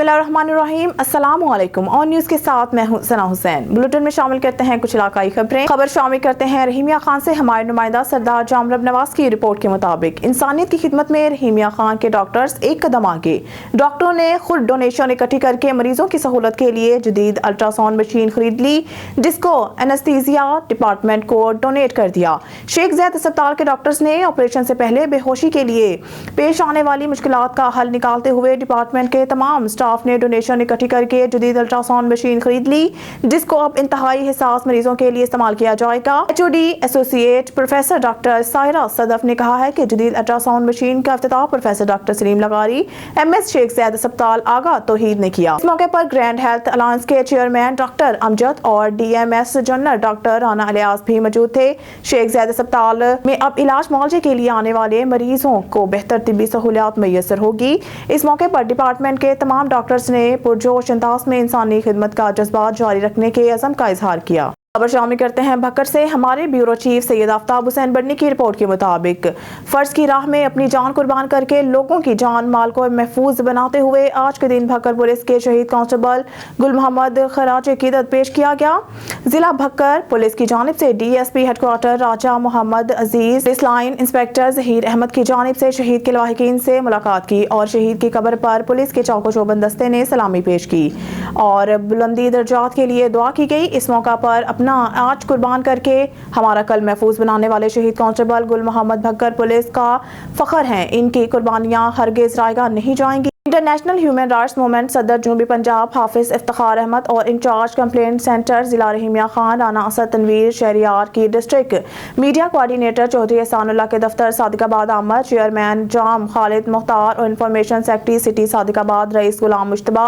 बिस्मिल्लाहिर्रहमानिर्रहीम। अस्सलाम वालेकुम। ऑन न्यूज़ के साथ मैं हूं सना हुसैन। बुलेटिन में शामिल करते हैं कुछ इलाकाई खबरें। खबर शामिल करते हैं रहीमिया खान से हमारे नुमाइंदा सरदार जामरब नवाज की रिपोर्ट के मुताबिक इंसानियत की खिदमत में रहीमिया खान के डॉक्टर्स एक कदम आगे। डॉक्टरों ने खुद डोनेशन इकट्ठी करके मरीजों की सहूलत के लिए जदीद अल्ट्रासाउंड मशीन खरीद ली, जिसको एनेस्थीसिया डिपार्टमेंट को डोनेट कर दिया। शेख ज़ैद अस्पताल के डॉक्टर्स ने ऑपरेशन से पहले बेहोशी के लिए पेश आने वाली मुश्किलात का हल निकालते हुए डिपार्टमेंट के तमाम स्टाफ ने डोनेशन इकट्ठी करके जदीद अल्ट्रासाउंड मशीन खरीद ली, जिसको अब इंतहाई हिसास मरीजों के लिए इस्तेमाल किया जाएगा। HOD associate professor doctor Saira Sadaf ने कहा है कि जदीद अल्ट्रासाउंड मशीन का इफ्तिताह professor doctor Saleem Lagari MS Sheikh Zayed अस्पताल आगा तौहीद ने किया। इस मौके पर ग्रैंड हेल्थ अलायंस के चेयरमैन डॉक्टर अमजद और DMS general doctor Rana Ilyas भी मौजूद थे। शेख ज़ैद अस्पताल में अब इलाज मुआवजे के लिए आने वाले मरीजों को बेहतर तिब्बी सहूलियात मैसर होगी। इस मौके पर डिपार्टमेंट के तमाम डॉक्टर्स ने पुरजोश अंदाज में इंसानी खिदमत का जज्बा जारी रखने के अज़म का इजहार किया। खबर शामिल करते हैं भक्कर से हमारे ब्यूरो चीफ सैयद आफ्ताब हुसैन बर्नी की रिपोर्ट के मुताबिक फर्ज की राह में अपनी जान कुर्बान करके लोगों की जान माल को महफूज बनाते हुए आज के दिन भक्कर पुलिस के शहीद कांस्टेबल गुल मोहम्मद खराज अकीदत पेश किया गया। जिला भक्कर पुलिस की जानिब से DSP headquarter Raja Mohammad Aziz, police line inspector Zaheer Ahmed की जानिब से शहीद के लवाहिकीन से मुलाकात की और शहीद की कब्र पर पुलिस के चौको चौबंद दस्ते ने सलामी पेश की और बुलंदी दर्जात के लिए दुआ की गई। इस मौका पर अपना आज कुर्बान करके हमारा कल महफूज बनाने वाले शहीद कांस्टेबल गुल मोहम्मद भक्कर पुलिस का फख्र हैं। इनकी कुर्बानियां हरगिज़ रायगा नहीं जाएंगी। इंटरनेशनल ह्यूमन राइट्स मूवमेंट सदर जनूबी पंजाब हाफिज इफ्तिखार अहमद और इंचार्ज कंप्लेंट सेंटर जिला रहीमिया खान राना असद तनवीर शहरियार की district media coordinator Chaudhry Ehsanullah के दफ्तर सादिकाबाद आमद, चेयरमैन जाम खालिद मुख्तार और information secretary city Sadiqabad Rais Ghulam Mushtaba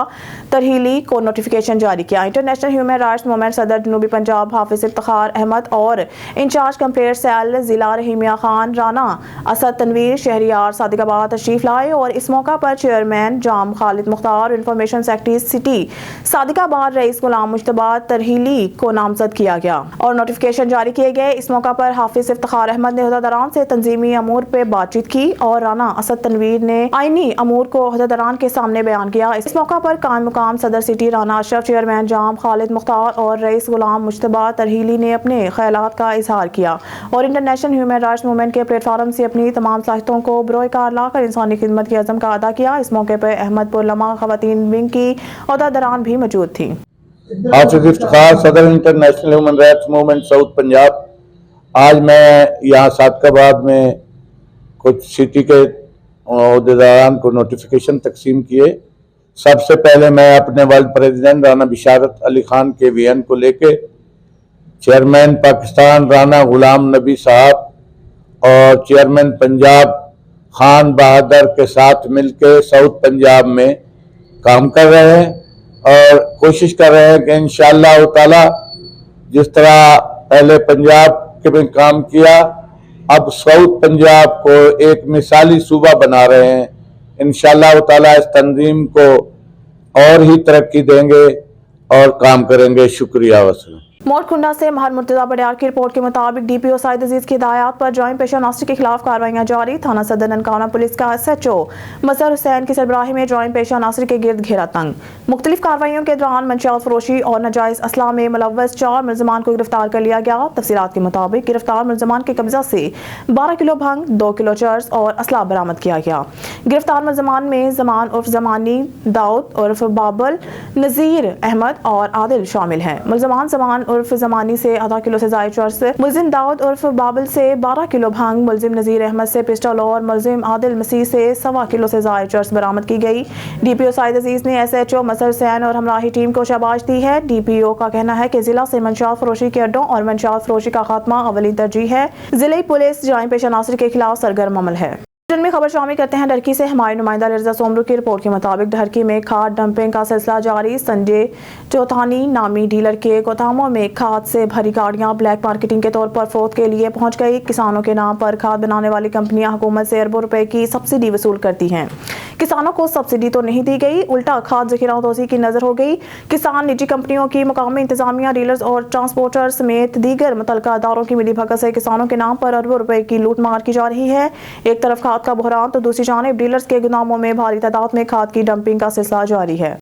तरहीली को नोटिफिकेशन जारी किया। इंटरनेशनल ह्यूमन राइट्स मूवमेंट सदर जनूबी पंजाब हाफिज इफ्तिखार अहमद और इंचार्ज कंप्लेंट सेल जिला रहीमिया खान राना असद तनवीर शहरियार सादिकाबाद तशरीफ लाए और इस मौका पर chairman Jam Khalid Mukhtar information secretary city Sadiqabad Rais Ghulam Mushtaba तरहीली को नामजद किया गया और नोटिफिकेशन जारी किए गए। इस मौका पर हाफिज इफ्तिखार अहमद ने ओहदेदारान से तंजीमी अमूर पे बातचीत की और राना असद तनवीर ने आईनी अमूर को ओहदेदारान के सामने बयान किया। इस मौका पर कायम मुकाम सदर सिटी राना अशरफ, चेयरमैन जाम खालिद मुख्तार और रईस गुलाम मुश्तबा तरहीली ने अपने ख्यालात का इजहार किया और इंटरनेशनल ह्यूमन राइट्स मूवमेंट के प्लेटफार्म से अपनी तमाम साहित्यों को बरोए कार लाकर इंसानी खिदमत की अज़म का अदा किया। इस मौके पर अहमदपुर लमा खवातीन विंग की ओहदेदारान भी मौजूद थी। हाफिज इफ्तिखार सदर international human rights movement south Punjab. आज मैं यहाँ सादिकाबाद में कुछ सिटी के ओहदेदारान को नोटिफिकेशन तकसीम किए। सबसे पहले मैं अपने वर्ल्ड प्रेसिडेंट राना बिशारत अली खान के VN को लेके चेयरमैन पाकिस्तान राना गुलाम नबी साहब और चेयरमैन पंजाब खान बहादुर के साथ मिलकर साउथ पंजाब में काम कर रहे हैं और कोशिश कर रहे हैं कि इंशाअल्लाह ताला जिस तरह पहले पंजाब के में काम किया, अब साउथ पंजाब को एक मिसाली सूबा बना रहे हैं। इंशाअल्लाह ताला इस तंजीम को और ही तरक्की देंगे और काम करेंगे। शुक्रिया वसलम। मोरकुंडा से महर मुर्तजा बडियार की रिपोर्ट के मुताबिक DPO साइद अजीज की हिदायत पर जॉइंट पेशा नासिर के खिलाफ कार्रवाइयां जारी। थाना सदर ननकाना पुलिस का SHO मजहर हुसैन की सरबराही में जॉइंट पेशा नासिर के गिर्द घेरा तंग। मुख्तलिफ कार्रवाइयों के दौरान मंशियात फरोशी और नाजायज असला में मुलव्वस 4 मुलजमान को गिरफ्तार कर लिया गया। तफसीलात के मुताबिक गिरफ्तार मुलजमान के कब्जा से 12 किलो भंग, 2 किलो चर्स और असला बरामद किया गया। गिरफ्तार मुलजमान में जमान उर्फ जमानी, दाऊद उर्फ बाबल, नजीर अहमद और आदिल शामिल हैं। मुलजमान जमान उर्फ जमानी से आधा किलो से जायद चर्स, मुलजिम दाऊद उर्फ बाबल से 12 किलो भंग, मुलजिम नजीर अहमद से पिस्टल और मुलजिम आदिल मसीह से 1.25 किलो से जायद चर्स बरामद की गई। DPO साइद अजीज ने SHO मजहर हुसैन और हमराही टीम को शाबाश दी है। DPO का कहना है कि जिला से मंशियात फरोशी के अड्डों और मंशियात फरोशी का खात्मा अवली तरजीह है। जिले पुलिस जॉइंट पेशा नासिर के खिलाफ सरगर्म अमल है। में खबर शामिल करते हैं ढरकी से हमारे नुमाइंदा लिरजा सोमरू की रिपोर्ट के मुताबिक ढरकी में खाद डंपिंग का सिलसिला जारी। संजय चौथानी नामी डीलर के गोदामों में खाद से भरी गाड़ियां ब्लैक मार्केटिंग के तौर पर फरोख्त के लिए पहुंच गई। किसानों के नाम पर खाद बनाने वाली कंपनियां हुकूमत से अरबों रुपए की सब्सिडी वसूल करती हैं। किसानों को सब्सिडी तो नहीं दी गई, उल्टा खाद जखीरा तोसी की नजर हो गई। किसान निजी कंपनियों की मुकामी इंतजामिया, डीलर्स और ट्रांसपोर्टर समेत दीगर मुतल्लिका अदारों की मिलीभगत से किसानों के नाम पर अरबों रुपए की लूट मार की जा रही है। एक तरफ खाद का बहरान तो दूसरी जानिब डीलर्स के गोदामों में भारी तादाद में खाद की डंपिंग का सिलसिला जारी है।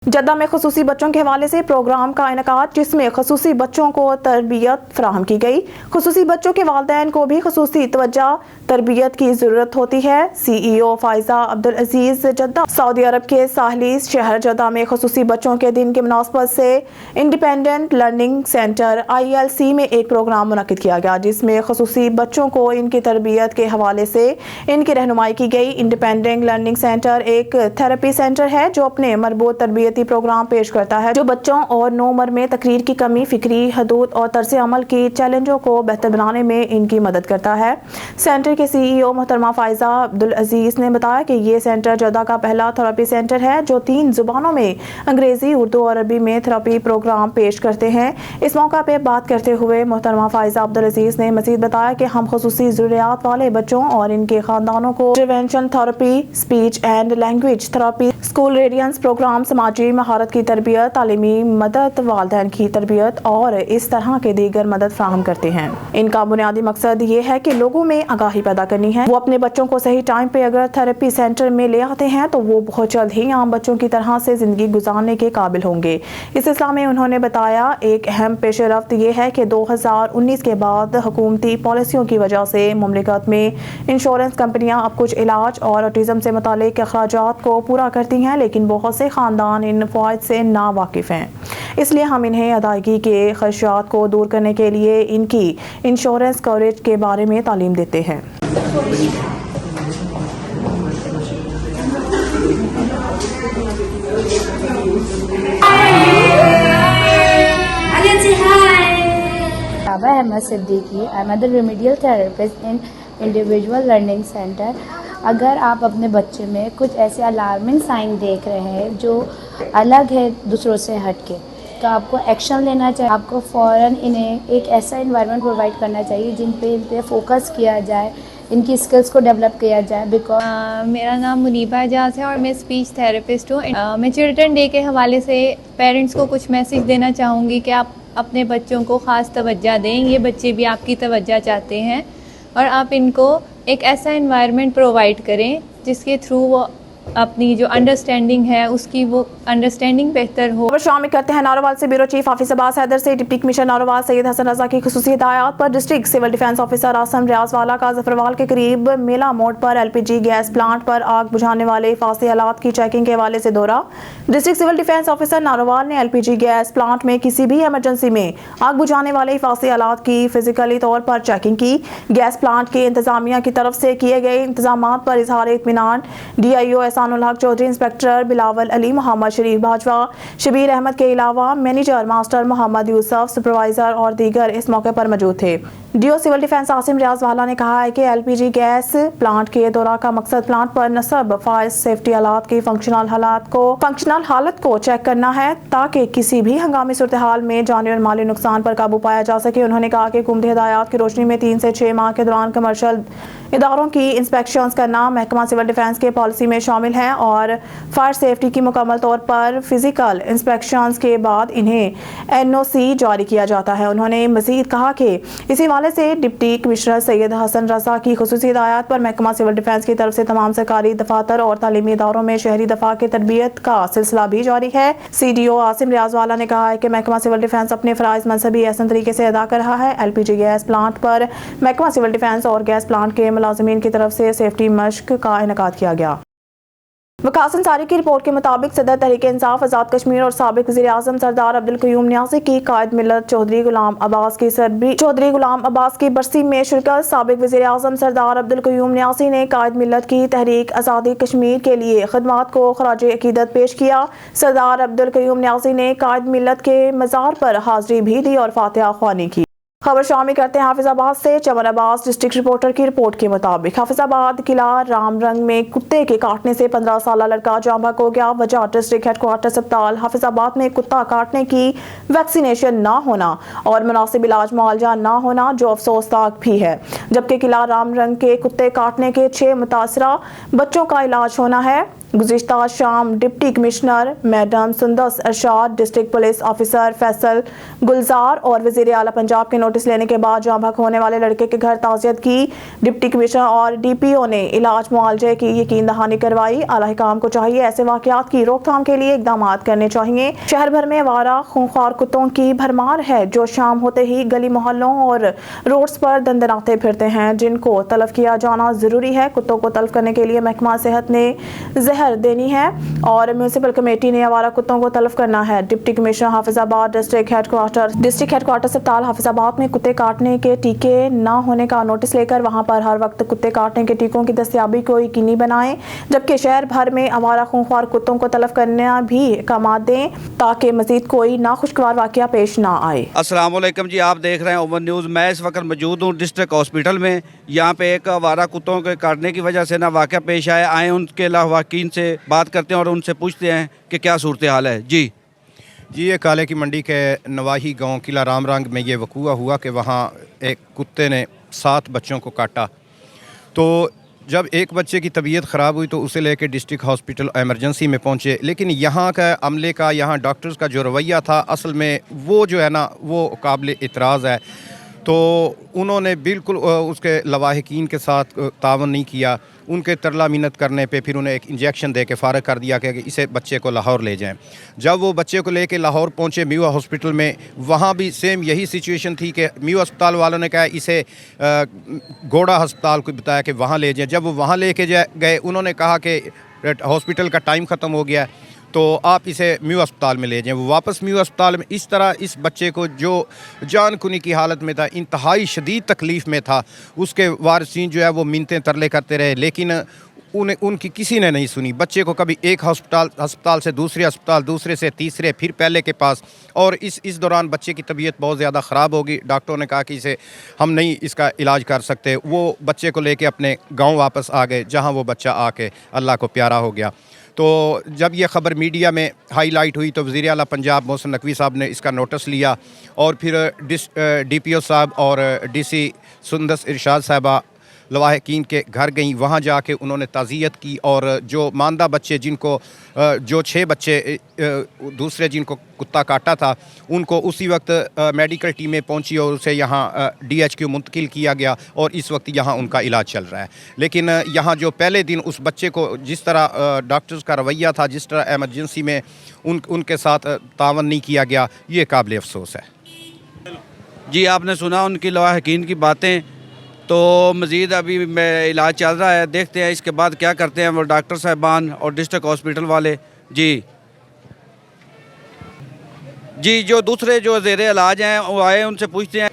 जद्दा में खसूसी बच्चों के हवाले से प्रोग्राम का इनेकाद, जिसमें खसूसी बच्चों को तरबियत फराहम की गई। खसूसी बच्चों के वालिदैन को भी खसूसी तवज्जो तरबियत की ज़रूरत होती है। CEO फायजा अब्दुल अजीज जद्दा। सऊदी अरब के साहली शहर जद्दा में खसूसी बच्चों के दिन के मुनासबत से इंडिपेंडेंट लर्निंग सेंटर ILC में एक प्रोग्राम मुनक्किद किया गया, जिसमें खसूसी बच्चों को इनकी तरबियत के हवाले से इनकी रहनुमाई की गई। इंडिपेंडेंट लर्निंग सेंटर एक थेरेपी सेंटर है जो अपने मरबूत तरबियती प्रोग्राम पेश करता है, जो बच्चों और नौउम्र में तकरीर की कमी, फिक्री हदूद और तर्ज अमल की चैलेंजों को बेहतर बनाने में इनकी मदद करता है। सेंटर के CEO मोहतरमा फायजा अब्दुल अजीज ने बताया कि ये सेंटर जद्दा का पहला थेरेपी सेंटर है जो 3 जुबानों में अंग्रेजी, उर्दू और अरबी में थेरेपी प्रोग्राम पेश करते हैं। इस मौका पे बात करते हुए मोहतरमा फायजा अब्दुल अजीज ने मजीद बताया कि हम खसूसी ज़रूरियात वाले बच्चों और इनके खानदानों को intervention therapy, speech and language therapy, school readiness programme, समाजी महारत की तरबियत, तालीमी मदद, वालिदैन की तरबियत और इस तरह के दीगर मदद फराहम करते हैं। इनका बुनियादी मकसद ये है कि लोगों में आगाही पैदा करनी है। वो अपने बच्चों को सही टाइम पे अगर थेरेपी सेंटर में ले आते हैं तो वो बहुत जल्द ही आम बच्चों की तरह से ज़िंदगी गुजारने के काबिल होंगे। इस सिलसिले में उन्होंने बताया, एक अहम पेशरफ्त ये है कि 2019 के बाद हुकूमती पॉलिसियों की वजह से मुमलिकत में इंश्योरेंस कंपनियां अब कुछ इलाज और ऑटिज़म से मुतालिक अखराजात को पूरा करती हैं, लेकिन बहुत से ख़ानदान इन फ़वाइद से ना वाकिफ़ हैं। इसलिए हम इन्हें अदायगी के खदशात को दूर करने के लिए इनकी इंश्योरेंस कवरेज के बारे में तालीम देते हैं। Ahmed Siddiqui, I am the remedial therapist in individual learning centre. अगर आप अपने बच्चे में कुछ ऐसे अलार्मिंग साइन देख रहे हैं जो अलग है दूसरों से हटके, तो आपको एक्शन लेना चाहिए। आपको फ़ौरन इन्हें एक ऐसा इन्वायरमेंट प्रोवाइड करना चाहिए जिन पे फोकस किया जाए, इनकी स्किल्स को डेवलप किया जाए। बिकॉज मेरा नाम मुनीबा एजाज है और मैं स्पीच थेरेपिस्ट हूँ। मैं चिल्ड्रन डे के हवाले से पेरेंट्स को कुछ मैसेज देना चाहूँगी कि आप अपने बच्चों को ख़ास तवज्जो दें। ये बच्चे भी आपकी तवज्जो चाहते हैं और आप इनको एक ऐसा एनवायरनमेंट प्रोवाइड करें जिसके थ्रू वो अपनी जो अंडरस्टैंडिंग है उसकी वो अंडरस्टैंडिंग बेहतर हो। शामिल करते हैं नारोवाल से ब्यूरो चीफ हाफिज अब्बास हैदर से डिप्टी कमिश्नर नारोवाल सैयद हसन रजा की खुसूसी हिदायत पर district civil defence officer Asim Riazwala का जफरवाल के करीब मेला मोड़ पर LPG गैस प्लांट पर आग बुझाने वाले हिफाजती आलात की चेकिंग के हवाले से दौरा। District civil defence officer Narowal ने LPG गैस प्लांट में किसी भी एमरजेंसी में आग बुझाने वाले हिफाजती आलात की फिजिकली तौर पर चेकिंग की। गैस प्लांट की इंतजामिया की तरफ से किए गए इंतजाम पर इजहार इत्मीनान DIO एहसानुल हक चौधरी, इंस्पेक्टर बिलावल अली, मोहम्मद शरीफ बाजवा, शबीर अहमद के अलावा manager master Mohammad Yousuf, supervisor और दीगर इस मौके पर मौजूद थे। DO सिविल डिफेंस आसिम रियाजवाला ने कहा है कि LPG गैस प्लांट के दौरा का मकसद प्लांट पर नस्ब फायर सेफ्टी आलात की फंक्शनल हालत को चेक करना है ताकि किसी भी हंगामी सूरत हाल में जानी और माली नुकसान पर काबू पाया जा सके। उन्होंने कहा कि हुकूमती हिदायत की रोशनी में 3 से 6 माह के दौरान कमर्शियल इदारों की इंस्पेक्शंस करना महकमा सिविल डिफेंस के पॉलिसी में शामिल है और फायर सेफ्टी की मुकम्मल तौर पर फिजिकल इंस्पेक्शंस के बाद इन्हें NOC जारी किया जाता है। उन्होंने मजीद कहा कि इसी वाले से डिप्टी कमिश्नर सैयद हसन रजा की खुसूसी हिदायत पर महकमा सिविल डिफेंस की तरफ से तमाम सरकारी दफातर और तालीमी इदारों में शहरी दफा की तरबियत का सिलसिला भी जारी है। CDO आसिम रियाजवाला ने कहा है कि महकमा सिविल डिफेंस अपने फराइज मनसबी एहसन तरीके से अदा कर रहा है। LPG गैस प्लांट पर महकमा सिविल डिफेंस और गैस प्लांट के मुलाजिमीन की तरफ से सेफ्टी मश्क का इनेकाद किया गया। वकास अंसारी की रिपोर्ट के मुताबिक सदर तहरीक इंसाफ आज़ाद कश्मीर और साबिक वज़ीर आज़म सरदार अब्दुल क़य्यूम नियाज़ी की कायद मिल्लत चौधरी गुलाम अब्बास की बरसी में शिरकत। साबिक वज़ीर आज़म सरदार अब्दुल क़य्यूम नियाज़ी ने कायद मिल्लत की तहरीक आज़ादी कश्मीर के लिए खिदमत को खराज अकीदत पेश किया। सरदार अब्दुल क़य्यूम नियाज़ी ने कायद मिल्लत के मज़ार पर हाज़री भी दी और फातिहा ख्वानी की। खबर शामिल करते हैं हाफिजाबाद से। चमन अब्बास डिस्ट्रिक्ट रिपोर्टर की रिपोर्ट के मुताबिक हाफिजाबाद किला रामरंग में कुत्ते के काटने से 15 साल लड़का जाँ बहक हो गया। वजह डिस्ट्रिक्ट हेडक्वार्टर अस्पताल हाफिजाबाद में कुत्ता काटने की वैक्सीनेशन ना होना और मुनासिब इलाज मुआवजा ना होना, जो अफसोसनाक भी है। जबकि किला रामरंग के कुत्ते काटने के 6 मुतासरा बच्चों का इलाज होना है। गुज़िश्ता शाम deputy commissioner madam Sundas Arshad, district police officer Faisal Gulzar और वज़ीर आला पंजाब के नोटिस लेने के बाद जहाँ भग होने वाले लड़के के घर ताज़ियत की। डिप्टी कमिश्नर और DPO ने इलाज मुआवजे की यकीन दहानी करवाई। आला हुकाम को चाहिए ऐसे वाक़यात की रोकथाम के लिए इक़दाम करने चाहिए। शहर भर में आवारा खूंखार कुत्तों की भरमार है जो शाम होते ही गली मोहल्लों और रोड्स पर दंदनाते फिरते हैं, जिनको तलब किया जाना ज़रूरी है। कुत्तों को तलब करने के लिए महकमा सेहत ने जहर देनी है और म्यूनसिपल कमेटी ने आवारा कुत्तों को तलब करना है। Deputy commissioner Hafizabad district headquarter अस्पताल हाफिजाबाद में कुत्ते काटने के टीके न होने का नोटिस लेकर वहां पर हर वक्त कुत्ते काटने के टीकों की दस्तयाबी को यकीनी बनाएं, जबकि शहर भर में आवारा खूंखार कुत्तों को तलब करना भी इक़दाम दें ताकि मजीद कोई नाखुशगवार वाक़या पेश ना आए। अस्सलाम वालेकुम जी, आप देख रहे हैं ओवन न्यूज़। मैं इस वक्त मौजूद हूँ डिस्ट्रिक्ट हॉस्पिटल में। यहाँ पे एक आवारा कुत्तों के काटने की वजह से ना वाक़या पेश आया। आए उनके लावाकीन से बात करते हैं और उनसे पूछते हैं कि क्या सूरत हाल है। जी, ये काले की मंडी के नवाही गांव किला रामरंग में ये वक़ूआ हुआ कि वहाँ एक कुत्ते ने 7 बच्चों को काटा। तो जब एक बच्चे की तबीयत ख़राब हुई तो उसे लेकर डिस्ट्रिक्ट हॉस्पिटल एमरजेंसी में पहुँचे, लेकिन यहाँ का अमले का, यहाँ डॉक्टर्स का जो रवैया था, असल में वो जो है ना वो काबिल इतराज़ है। तो उन्होंने बिल्कुल उसके लवाहिकीन के साथ तावन नहीं किया। उनके तरला मिन्नत करने पे फिर उन्हें एक इंजेक्शन दे के फ़ारग कर दिया कि इसे बच्चे को लाहौर ले जाएं। जब वो बच्चे को लेके लाहौर पहुंचे म्यू हॉस्पिटल में, वहाँ भी सेम यही सिचुएशन थी कि म्यू अस्पताल वालों ने कहा इसे घोड़ा अस्पताल को बताया कि वहाँ ले जाएं। जब वो वहाँ लेके गए, उन्होंने कहा कि हॉस्पिटल का टाइम ख़त्म हो गया तो आप इसे म्यू अस्पताल में ले जाएं। वो वापस म्यू अस्पताल में इस तरह इस बच्चे को जो जान कुनी की हालत में था, इंतहाई शदीद तकलीफ़ में था, उसके वारिसीन जो है वो मिन्नतें तरले करते रहे, लेकिन उनकी किसी ने नहीं सुनी। बच्चे को कभी एक अस्पताल से दूसरे अस्पताल, दूसरे से तीसरे, फिर पहले के पास, और इस दौरान बच्चे की तबीयत बहुत ज़्यादा ख़राब होगी। डॉक्टरों ने कहा कि इसे हम नहीं इसका इलाज कर सकते। वो बच्चे को लेके अपने गांव वापस आ गए, जहां वो बच्चा आके अल्लाह को प्यारा हो गया। तो जब ये ख़बर मीडिया में हाईलाइट हुई तो वज़ीर आला पंजाब मोहसिन नकवी साहब ने इसका नोटिस लिया और फिर DPO साहब और DC सुंदस इरशाद साहबा लवाहिकीन के घर गई। वहाँ जाके उन्होंने ताज़ियत की और जो मानदा बच्चे जिनको जो 6 बच्चे दूसरे जिनको कुत्ता काटा था, उनको उसी वक्त मेडिकल टीमें पहुंची और उसे यहाँ DHQ मुंतकिल किया गया और इस वक्त यहाँ उनका इलाज चल रहा है। लेकिन यहाँ जो पहले दिन उस बच्चे को जिस तरह डॉक्टर्स का रवैया था, जिस तरह एमरजेंसी में उनके साथ तावन नहीं किया गया, ये काबिल अफसोस है। जी, आपने सुना उनकी लवाहिकीन की बातें। तो मज़ीद अभी में इलाज चल रहा है, देखते हैं इसके बाद क्या करते हैं वो डॉक्टर साहबान और डिस्ट्रिक्ट हॉस्पिटल वाले। जी, जो दूसरे जो ज़ेर इलाज हैं वो आए, उनसे पूछते हैं।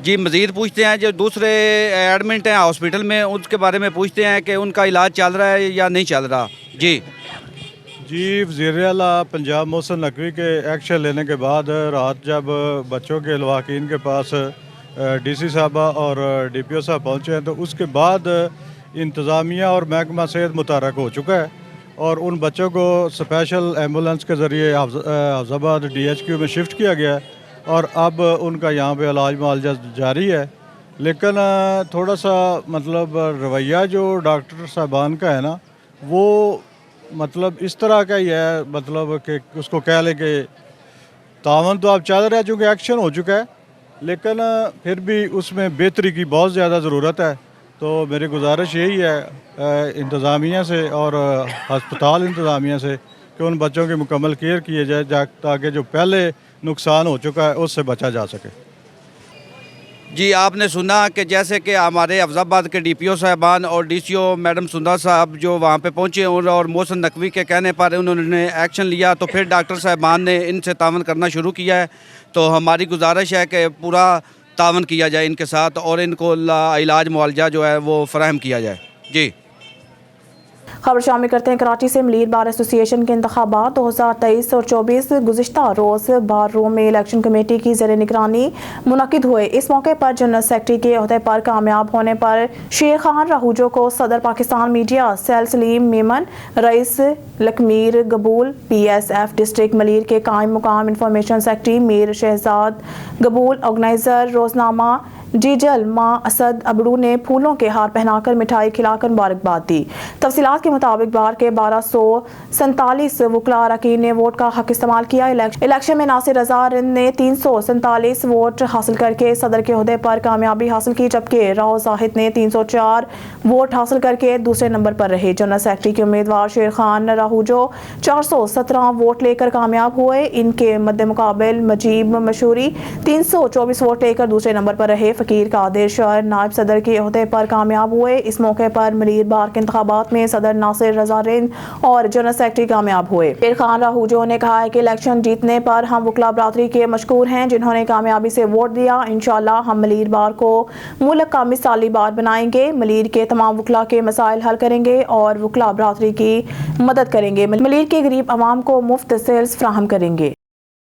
जी, मज़ीद पूछते हैं जो दूसरे एडमिट हैं हॉस्पिटल में, उसके बारे में पूछते हैं कि उनका इलाज चल रहा है या नहीं चल रहा। जी, वज़ीर आला पंजाब मोहसिन नकवी के एक्शन लेने के बाद रात जब बच्चों के लवाकिन के पास DC साहबा और DPO साहब पहुँचे हैं तो उसके बाद इंतज़ामिया और महकमा सेहत मुतहरक हो चुका है और उन बच्चों को स्पेशल एम्बुलेंस के ज़रिए हाफिज़ाबाद DHQ में शिफ्ट किया गया है और अब उनका यहाँ पे इलाज मुआवजा जारी है। लेकिन थोड़ा सा मतलब रवैया जो डॉक्टर साहबान का है ना, वो मतलब इस तरह का ही है, मतलब कि उसको कह लें कि तावन तो अब चल रहा है चूँकि एक्शन हो चुका है, लेकिन फिर भी उसमें बेहतरी की बहुत ज़्यादा ज़रूरत है। तो मेरी गुजारिश यही है इंतज़ामिया से और हस्पताल इंतज़ामिया से कि उन बच्चों की मुकम्मल केयर किए जाए ताकि जो पहले नुकसान हो चुका है उससे बचा जा सके। जी, आपने सुना कि जैसे कि हमारे अफजाबाद के DPO साहबान और DCO मैडम सुंदर साहब जो वहाँ पे पहुँचे और मोहसिन नकवी के कहने पर उन्होंने एक्शन लिया, तो फिर डॉक्टर साहबान ने इनसे तावन करना शुरू किया है। तो हमारी गुजारिश है कि पूरा तावन किया जाए इनके साथ और इनको इलाज मुआवजा जो है वो फराहम किया जाए। जी, खबर शामिल करते हैं कराची से। मलीर बार एसोसिएशन के इंतखाबात 2023 और 24 गुज़िश्ता रोज़ बार रूम में इलेक्शन कमेटी की ज़ेर निगरानी मुनक़िद हुए। इस मौके पर जनरल सेक्रेटरी के ओहदे पर कामयाब होने पर शेर खान राहूजो को सदर Pakistan media cell Saleem Memon, Rais Lakmir Gabol, PSF district Malir के कायम मुकाम information secretary Mir Shahzad Gabol, organiser रोज़नामा डीजल माँ असद अबड़ू ने फूलों के हार पहनाकर मिठाई खिलाकर मुबारकबाद दी। तफसीलात के के मुताबिक बार के 1247 वकला अरकान ने वोट का हक इस्तेमाल किया। इलेक्शन में नासिर रजा रिंद ने 347 वोट हासिल करके सदर के ओहदे पर कामयाबी हासिल की, जबकि राव जाहिद ने 304 वोट हासिल करके दूसरे नंबर पर रहे। जनरल सेक्रेटरी के उम्मीदवार शेर खान राहूजो 417 वोट लेकर कामयाब हुए। इनके मद्दे मुकाबिल मजीब मशहूरी 324 वोट लेकर दूसरे नंबर पर रहे। फकीर कादिर शाह नायब सदर के ओहदे पर कामयाब हुए। इस मौके पर मलीर बार के इंतखाबात में सदर नासिर रजा रिंद और जनरल सेक्रेटरी कामयाब हुए। शेर खान राहूजो ने कहा है कि इलेक्शन जीतने पर हम वकला बरादरी के मशकूर हैं जिन्होंने कामयाबी से वोट दिया। इंशाअल्लाह हम मलीर बार को मुल्क का मिसाली बार बनाएंगे, मलीर के तमाम वकला के मसाइल हल करेंगे और वकला बरादरी की मदद करेंगे। मलीर के गरीब आवाम को मुफ्त सेल्स फराहम करेंगे।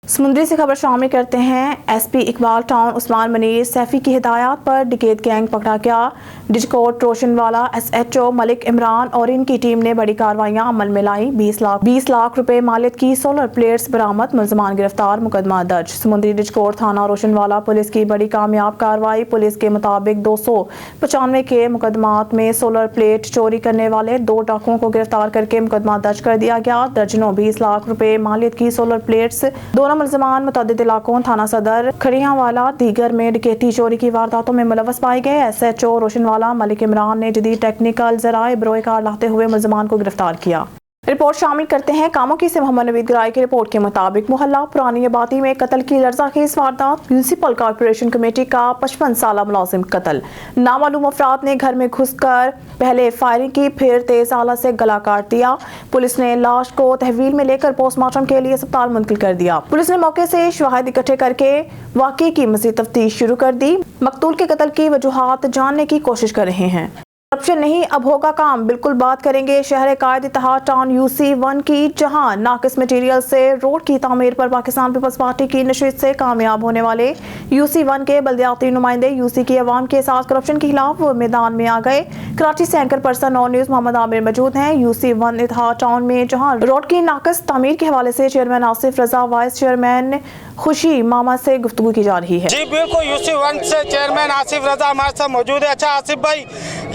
समुद्री से खबर शामिल करते हैं। एसपी इकबाल टाउन उस्मान मनीर सैफी की हिदायत पर डिकेत गैंग पकड़ा गया। डिजकोट रोशनवाला SHO मलिक इमरान और इनकी टीम ने बड़ी कार्रवाइयां अमल में लाई। 20 लाख रुपए मालियत की सोलर प्लेट्स बरामद, मुलजमान गिरफ्तार, मुकदमा दर्ज। समुद्री डिजकोट थाना रोशनवाला पुलिस की बड़ी कामयाब कार्रवाई। पुलिस के मुताबिक 295 के मुकदमात में सोलर प्लेट चोरी करने वाले 2 डाकुओं को गिरफ्तार करके मुकदमा दर्ज कर दिया गया। दर्जनों 20 लाख रुपए मालियत की सोलर प्लेट्स दोनों मुलजमान मुतअद्दिद इलाकों थाना सदर खड़ियांवाला दीगर में डकैती चोरी की वारदातों में मुलव्वस पाए गए। SHO रोशनवाला मलिक इमरान ने जदीद टेक्निकल जराए बरोए कार लाते हुए मुलजमान को गिरफ्तार किया। रिपोर्ट शामिल करते हैं कामों की से मोहम्मद नवीद गराई की रिपोर्ट के मुताबिक मोहल्ला पुरानी आबादी में कत्ल की लर्ज़ाखेज़ वारदात। म्यूनिसिपल कॉर्पोरेशन कमेटी का 55 साला मुलाजिम कत्ल। नामालूम अफराद ने घर में घुसकर पहले फायरिंग की, फिर तेज आला से गला काट दिया। पुलिस ने लाश को तहवील में लेकर पोस्टमार्टम के लिए अस्पताल मुंतकिल कर दिया। पुलिस ने मौके से शवाहिद इकट्ठे करके वाक़े की मज़ीद तफ्तीश शुरू कर दी। मकतूल के कत्ल की वजूहात जानने की कोशिश कर रहे हैं। करप्शन नहीं अब होगा काम, बिल्कुल बात करेंगे शहर कायद इत्तेहाद टाउन UC1 की, जहां नाकिस मटेरियल से रोड की तामीर पर पाकिस्तान पीपल्स पार्टी की नशिस्त से कामयाब होने वाले UC1 के बल्दियाती नुमाइंदे UC के अवाम के साथ करप्शन के खिलाफ मैदान में आ गए। कराची से एंकर पर्सन और न्यूज़ मोहम्मद आमिर मौजूद हैं UC1 इत्तेहाद टाउन में, जहां रोड की नाकिस तामीर के हवाले से चेयरमैन आसिफ रजा, वाइस चेयरमैन खुशी मामा से गुफ्तगू की जा रही है। जी बिल्कुल, UC1 से चेयरमैन आसिफ रजा हमारे साथ मौजूद है। अच्छा आसिफ भाई,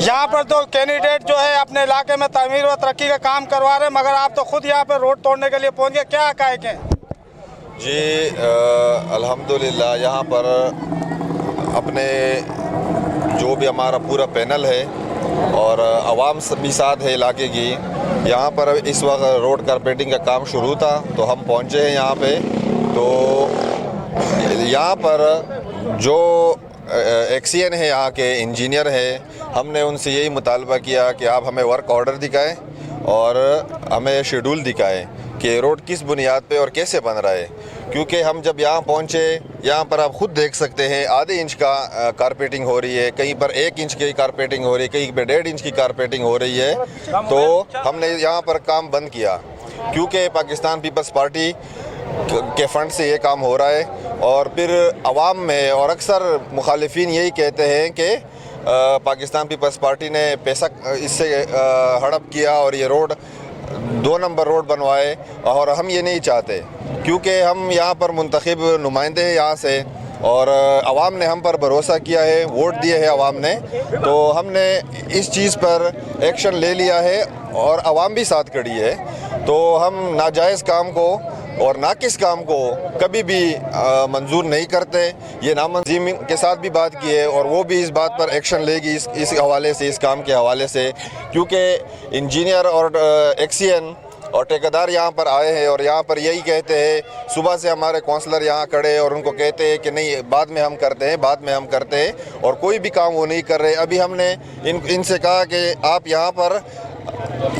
यहाँ पर तो कैंडिडेट जो है अपने इलाके में तामीर व तरक्की का काम करवा रहे हैं, मगर आप तो खुद यहाँ पर रोड तोड़ने के लिए पहुँच गए, क्या हक़ाइक़ हैं? जी अल्हम्दुलिल्लाह यहाँ पर अपने जो भी हमारा पूरा पैनल है और आवाम भी साथ है इलाके की, यहाँ पर इस वक्त रोड कारपेटिंग का काम शुरू था तो हम पहुँचे हैं यहाँ पे। तो यहाँ पर जो एक्सीएन है, यहाँ के इंजीनियर है, हमने उनसे यही मुतालबा किया कि आप हमें वर्क ऑर्डर दिखाएं और हमें शेड्यूल दिखाएं कि रोड किस बुनियाद पे और कैसे बन रहा है। क्योंकि हम जब यहाँ पहुँचे, यहाँ पर आप ख़ुद देख सकते हैं आधे इंच का कारपेटिंग हो रही है, कहीं पर 1 इंच की कारपेटिंग हो रही है, कहीं पर 1.5 इंच की कारपेटिंग हो रही है। तो हमने यहाँ पर काम बंद किया क्योंकि पाकिस्तान पीपल्स पार्टी के फंड से ये काम हो रहा है। और फिर आवाम में और अक्सर मुखालिफिन यही कहते हैं कि पाकिस्तान पीपल्स पार्टी ने पैसा इससे हड़प किया और ये रोड 2 नंबर रोड बनवाए, और हम ये नहीं चाहते क्योंकि हम यहाँ पर मुंतखब नुमाइंदे हैं यहाँ से और आवाम ने हम पर भरोसा किया है, वोट दिए है आवाम ने, तो हमने इस चीज़ पर एक्शन ले लिया है और आवाम भी साथ खड़ी है। तो हम नाजायज़ काम को और नाकिस काम को कभी भी मंजूर नहीं करते। ये नामंजीम के साथ भी बात की है और वो भी इस बात पर एक्शन लेगी इस हवाले से, इस काम के हवाले से, क्योंकि इंजीनियर और एक्सीएन और ठेकेदार यहाँ पर आए हैं और यहाँ पर यही कहते हैं, सुबह से हमारे काउंसलर यहाँ खड़े और उनको कहते हैं कि नहीं बाद में हम करते हैं, बाद में हम करते हैं, और कोई भी काम वो नहीं कर रहे। अभी हमने इनसे कहा कि आप यहाँ पर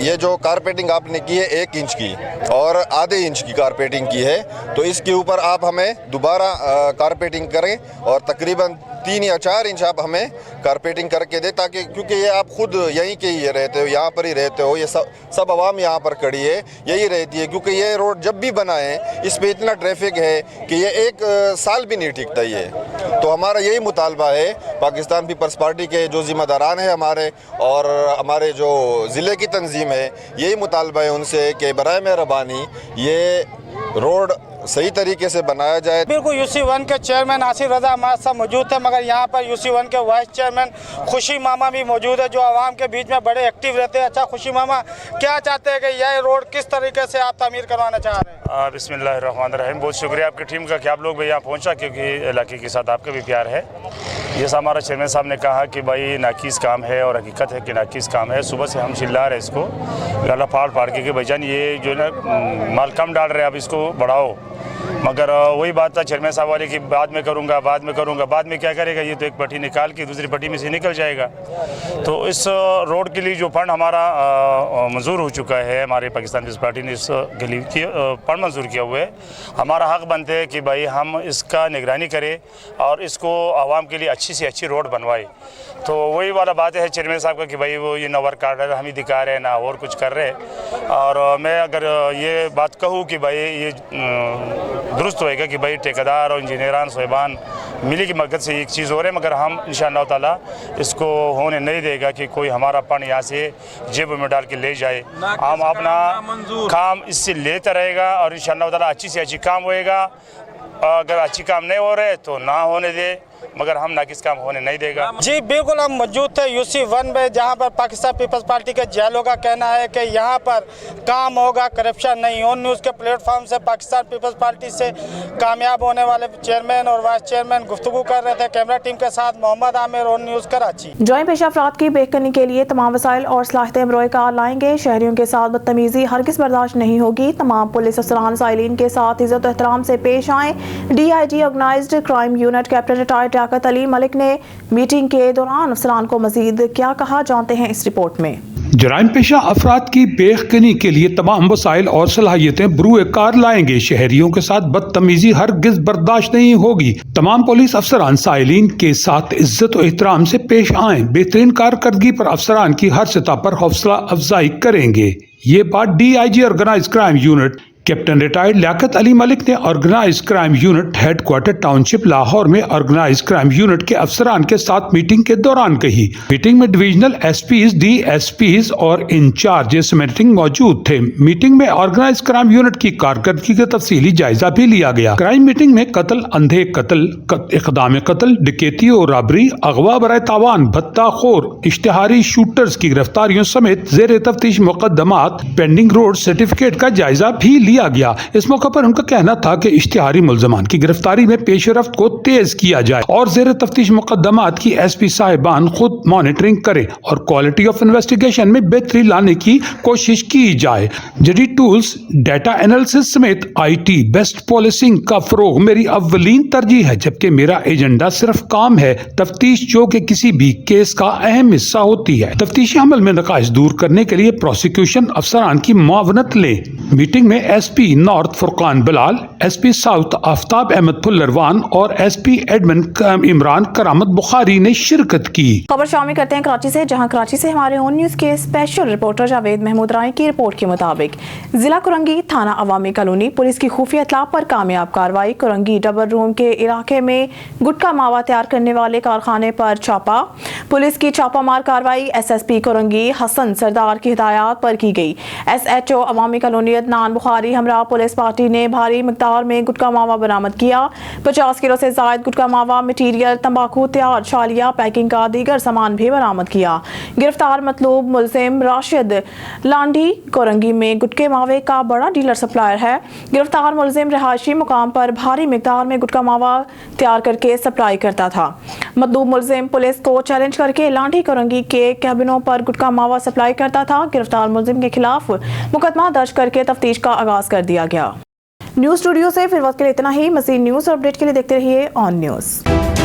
ये जो कारपेटिंग आपने की है 1 इंच की और आधे इंच की कारपेटिंग की है, तो इसके ऊपर आप हमें दोबारा कारपेटिंग करें और तकरीबन 3 या 4 इंच आप हमें कारपेटिंग करके दें, ताकि क्योंकि ये आप खुद यहीं के ही रहते हो, यहाँ पर ही रहते हो, ये सब आवाम यहाँ पर खड़ी है, यही रहती है। क्योंकि ये रोड जब भी बनाए इस पे इतना ट्रैफिक है कि ये 1 साल भी नहीं टिकता ये। तो हमारा यही मुतालबा है पाकिस्तान पीपल्स पार्टी के जो ज़िम्मेदारान हैं हमारे और हमारे जो ज़िले की तंजीम है, यही मुतालबा है उनसे कि बराए मेहरबानी ये रोड सही तरीके से बनाया जाए। बिल्कुल UC1 के चेयरमैन आसिफ रजा हमारे साथ मौजूद थे, मगर यहाँ पर UC1 के वाइस चेयरमैन खुशी मामा भी मौजूद है, जो आवाम के बीच में बड़े एक्टिव रहते हैं। अच्छा खुशी मामा, क्या चाहते हैं कि यह रोड किस तरीके से आप तामीर करवाना चाह रहे हैं? बिस्मिल्लाहिर्रहमानिर्रहीम। बहुत शुक्रिया आपकी टीम का कि आप लोग भी यहाँ पहुँचा, क्योंकि इलाके के साथ आपका भी प्यार है। जैसा हमारा चेयरमैन साहब ने कहा कि भाई नाकिस काम है, और हकीकत है कि नाकिस काम है। सुबह से हम चिल्ला रहे इसको गाला फाड़ के कि भाईजान ये जो है ना माल कम डाल रहे हैं, अब इसको बढ़ाओ। मगर वही बात था चेयरमैन साहब वाले कि बाद में करूँगा। बाद में क्या करेगा, ये तो एक पट्टी निकाल के दूसरी पट्टी में से निकल जाएगा। तो इस रोड के लिए जो फंड हमारा मंजूर हो चुका है, हमारे पाकिस्तान पीपल्स पार्टी ने इसके लिए फंड मंजूर किया हुआ है। हमारा हक बनते है कि भाई हम इसका निगरानी करें और इसको आवाम के लिए अच्छी से अच्छी रोड बनवाए। तो वही वाला बात है चेयरमैन साहब का कि भाई वो ये न वर्क आर्डर हम ही दिखा रहे हैं, ना और कुछ कर रहे हैं। और मैं अगर ये बात कहूँ कि भाई ये दुरुस्त होएगा कि भाई ठेकेदार और इंजीनियरान साहिबान मिली की मदद से एक चीज़ हो रही है, मगर हम इंशाअल्लाह ताला इसको होने नहीं देगा कि कोई हमारा फंड यहाँ से जेब में डाल के ले जाए। हम अपना काम इससे लेता रहेगा और इंशाअल्लाह ताला अच्छी से अच्छी काम होएगा। अगर अच्छी काम नहीं हो रहे तो ना होने दे, मगर हम नाकिस काम होने नहीं देगा। जी बिल्कुल, हम मौजूद थे UC1 में, जहां पर पाकिस्तान पीपल्स पार्टी के जैलों का कहना है कि यहां पर काम होगा, करप्शन नहीं। ऑन न्यूज़ के प्लेटफॉर्म से पाकिस्तान पीपल्स पार्टी से कामयाब होने वाले चेयरमैन और वाइस चेयरमैन गुफ्तगू कर रहे थे। कैमरा टीम के साथ Mohammad Amir, on news Karachi. Joint पेशा अफराद की बेहतरी के लिए तमाम वसाइल और सलाहियतें बरोए कार लाएंगे। शहरियों के साथ बदतमीजी हरगिज़ बर्दाश्त नहीं होगी। तमाम पुलिस अफसरान साइलिन के साथ इज्जत और एहतराम से पेश आएँ। DIG organised crime unit captain retired Liaquat Ali Malik ने मीटिंग के दौरान अफसरान को मजीद क्या कहा, जानते हैं इस रिपोर्ट में। जराइम पेशा अफराद की बेयकीनी के लिए तमाम वसाइल और सलाहियतें बरूए कार लाएंगे। शहरियों के साथ बदतमीजी हरगिज बर्दाश्त नहीं होगी। तमाम पुलिस अफसरान साइलिन के साथ इज्जत और एहतराम से पेश आएं। बेहतरीन कारकर्दगी पर अफसरान की हर सतह पर हौसला अफजाई करेंगे। ये बात DIG organise crime unit captain retired Liaquat Ali Malik ने organise crime unit headquarter township Lahore में ऑर्गेनाइज क्राइम यूनिट के अफसरान के साथ मीटिंग के दौरान कही। मीटिंग में डिविजनल SPs, DSPs और इंचार्जेस मीटिंग मौजूद थे। मीटिंग में ऑर्गेनाइज क्राइम यूनिट की कारकर्दगी का तफसीली जायजा भी लिया गया। क्राइम मीटिंग में कत्ल, अंधे कत्ल, इक़दाम कत्ल, डकैती और राबरी, अगवा बराए तावान, भत्ताखोर, इश्तिहारी शूटर्स की गिरफ्तारियों समेत ज़ेर तफ्तीश मुकदमात, पेंडिंग रोड सर्टिफिकेट का जायजा भी लिया गया। इस मौके पर उनका कहना था कि इश्तिहारी मुल्ज़मान की गिरफ्तारी में पेशरफ्त को तेज किया जाए और ज़ेर तफ्तीश मुकदमात की SP साहिबान खुद मॉनिटरिंग करें और क्वालिटी ऑफ इन्वेस्टिगेशन में बेहतरी लाने की कोशिश की जाए। जदीद टूल्स, डाटा एनालिसिस समेत IT बेस्ट पॉलिसिंग का फरोग मेरी अव्वलीन तरजीह है, जबकि मेरा एजेंडा सिर्फ काम है तफ्तीश, जो कि किसी भी केस का अहम हिस्सा होती है। तफ्तीशी अमल में नकाइश दूर करने के लिए प्रोसिक्यूशन अफसरान की मुआवनत लें। मीटिंग में SP north Furqan Bilal, SP south Aftab Ahmed Phullarwan और SP एडमिन इमरान करामत बुखारी ने शिरकत की। खबर शामिल करते हैं कराची से, जहां कराची से हमारे ऑन न्यूज़ के स्पेशल रिपोर्टर जावेद महमूद राय की रिपोर्ट के मुताबिक जिला कुरंगी थाना अवामी कॉलोनी पुलिस की खुफिया इत्तला पर कामयाब कार्रवाई। कुरंगी डबल रूम के इलाके में गुटखा मावा तैयार करने वाले कारखाने पर छापा। पुलिस की छापामार कार्रवाई SSP कुरंगी हसन सरदार की हिदायत पर की गई। SHO अवामी कॉलोनी अदनान बुखारी हमरा पुलिस पार्टी ने भारी मिकदार में गुटखा मावा बरामद किया। 50 किलो से जायद गुटखा मावा, मटीरियल, तंबाकू तैयार छालिया, पैकिंग का दीगर सामान भी बरामद किया। गिरफ्तार मतलूब मुलजिम राशिद लांडी कोरंगी में गुटखे मावे का बड़ा डीलर सप्लायर है। गिरफ्तार मुलजिम रिहायशी मुकाम पर भारी मिकदार में गुटखा मावा तैयार करके सप्लाई करता था। मतलूब मुलजिम पुलिस को चैलेंज करके लांडी कोरंगी के कैबिनों पर गुटखा मावा सप्लाई करता था। गिरफ्तार मुलजिम के खिलाफ मुकदमा दर्ज करके तफ्तीश का आगाज कर दिया गया। न्यूज़ स्टूडियो से फिर वक्त के लिए इतना ही। मज़ीद न्यूज़ और अपडेट के लिए देखते रहिए ऑन न्यूज़।